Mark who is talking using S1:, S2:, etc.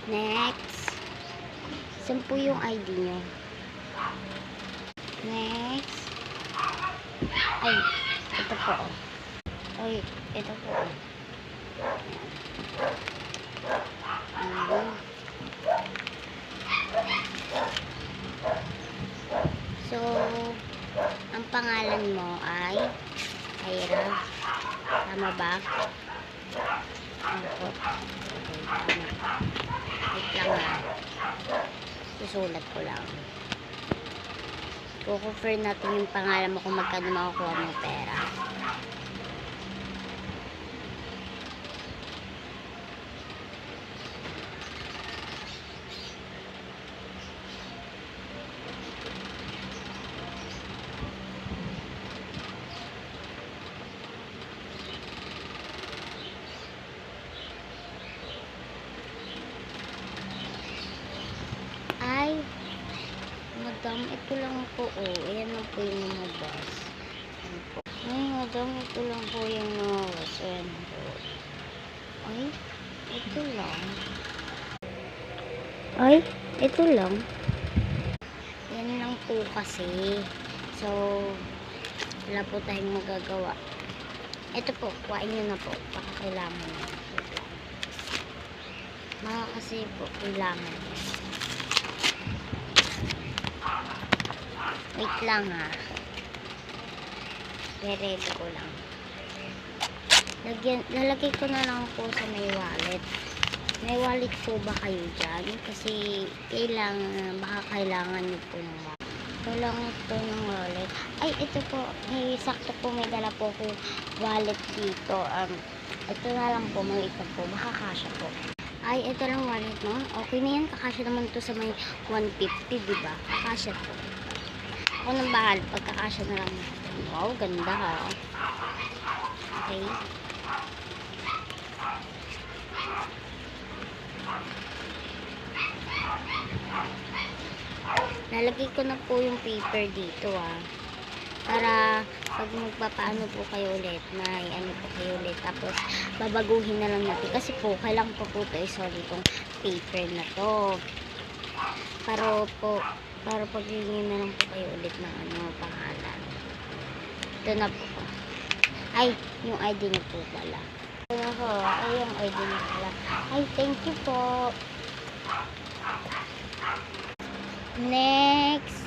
S1: Next. Saan po yung ID nyo? Next. Ay, ito po. Ay, ito po. Ayan. So, ang pangalan mo ay Kyra. Tama ba? Ano po? Okay, tama. Wait lang ha. Susulat ko lang. Kukonfirm natin yung pangalan mo kung magkano makukuha mo pera. Ay, madam, ito lang po, oh. Ayan lang po yung lumabas. Ay, madam, ito lang po yung lumabas. Ayan po. Ay, ito lang. Ay, ito lang. Yan lang po kasi. So, wala po tayong magagawa. Ito po, kuhain nyo na po. Baka kailangan nyo. Baka kasi po, kailangan nyo. Wait lang ha. Ready ko lang. Lalagay ko na lang po sa may wallet. May wallet po ba kayo dyan? Kasi baka kailangan nyo po ng wallet. Kailangan po ng wallet. Ay, ito po. May sakto po, may dala po ko wallet dito. Ito na lang po, maliit na po. Baka kasya po. Ay, ito lang wallet mo. Okay na yan. Kakasya naman to sa may 150, diba? Kakasya po. Ako nang bahal, pagkakasya na lang natin. Wow, ganda ha. Okay. Lalagay ko na po yung paper dito para pag magpapaano po kayo ulit, may ano po kayo ulit. Tapos, babaguhin na lang natin. Kasi po, kailangan po ito i-solve itong paper na to. Para pag-hingin na lang po kayo ulit ng pangalan. Ito na po. Ay, yung ID niyo po pala. Ay, yung ID niyo pala. Ay, thank you po. Next.